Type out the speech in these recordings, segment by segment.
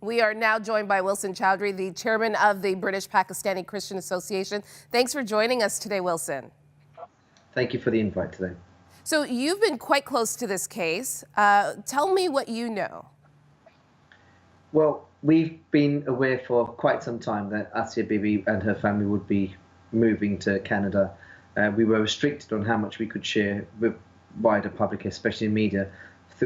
We are now joined by Wilson Chowdhry, the chairman of the British Pakistani Christian Association. Thanks for joining us today, Wilson. Thank you for the invite today. So you've been quite close to this case. Tell me what you know. Well, we've been aware for quite some time that Asia Bibi and her family would be moving to Canada. We were restricted on how much we could share with wider public, especially media,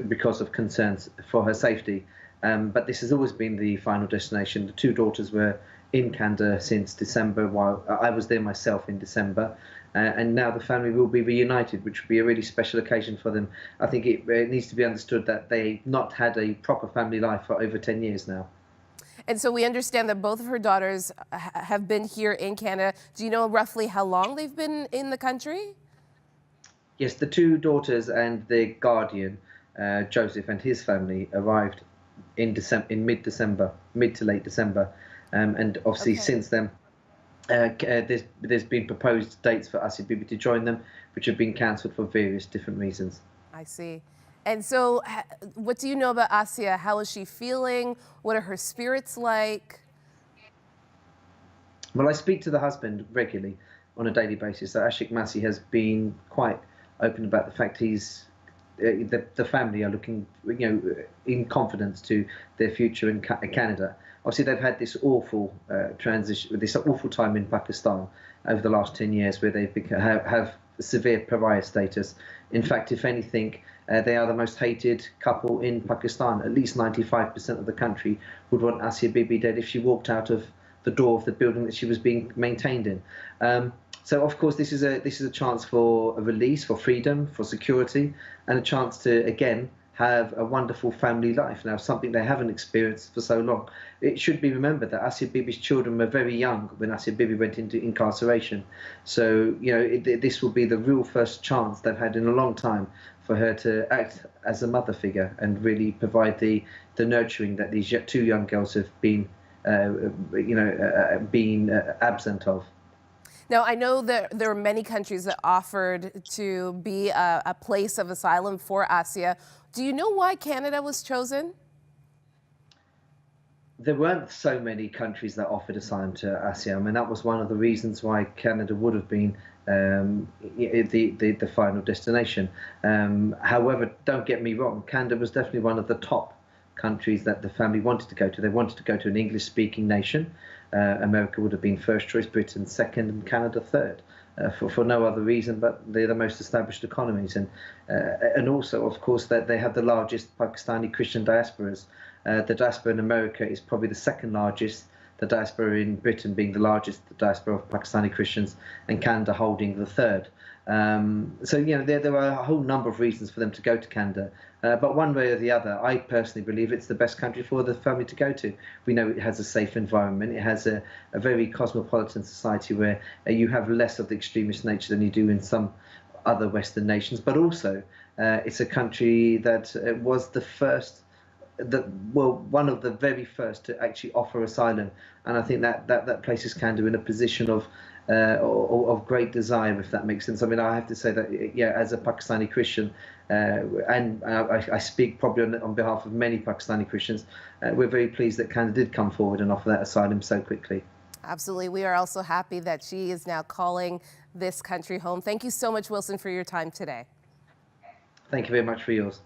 because of concerns for her safety. But this has always been the final destination. The two daughters were in Canada since December, while I was there myself in December. And now the family will be reunited, which will be a really special occasion for them. I think it needs to be understood that they've not had a proper family life for over 10 years now. And so we understand that both of her daughters have been here in Canada. Do you know roughly how long they've been in the country? Yes, the two daughters and their guardian, Joseph, and his family arrived in mid-December, mid to late December. And obviously since then, there's been proposed dates for Asia Bibi to join them, which have been cancelled for various different reasons. I see. And so what do you know about Asia? How is she feeling? What are her spirits like? Well, I speak to the husband regularly on a daily basis. So Ashik Masih has been quite open about the fact the family are looking, in confidence to their future in Canada. Obviously, they've had this awful transition, this awful time in Pakistan over the last 10 years, where they have severe pariah status. In fact, if anything, they are the most hated couple in Pakistan. At least 95% of the country would want Asia Bibi dead if she walked out of the door of the building that she was being maintained in. So, of course, this is a chance for a release, for freedom, for security, and a chance to, again, have a wonderful family life. Now, something they haven't experienced for so long. It should be remembered that Asia Bibi's children were very young when Asia Bibi went into incarceration. So, this will be the real first chance they've had in a long time for her to act as a mother figure and really provide the nurturing that these two young girls have been, absent of. Now, I know that there are many countries that offered to be a place of asylum for Asia. Do you know why Canada was chosen? There weren't so many countries that offered asylum to Asia. I mean, that was one of the reasons why Canada would have been the final destination. However, don't get me wrong, Canada was definitely one of the top countries that the family wanted to go to. They wanted to go to an English-speaking nation. America would have been first choice, Britain second, and Canada third, for no other reason but they're the most established economies, and also, of course, that they have the largest Pakistani Christian diasporas. The diaspora in America is probably the second largest, the diaspora in Britain being the largest diaspora of Pakistani Christians, and Canada holding the third. So, there are a whole number of reasons for them to go to Canada. But one way or the other, I personally believe it's the best country for the family to go to. We know it has a safe environment. It has a very cosmopolitan society where you have less of the extremist nature than you do in some other Western nations. But also, it's a country that was the first, one of the very first to actually offer asylum. And I think that places Canada in a position of great desire, if that makes sense. I mean, I have to say that, as a Pakistani Christian, and I speak probably on behalf of many Pakistani Christians, we're very pleased that Canada did come forward and offer that asylum so quickly. Absolutely. We are also happy that she is now calling this country home. Thank you so much, Wilson, for your time today. Thank you very much for yours.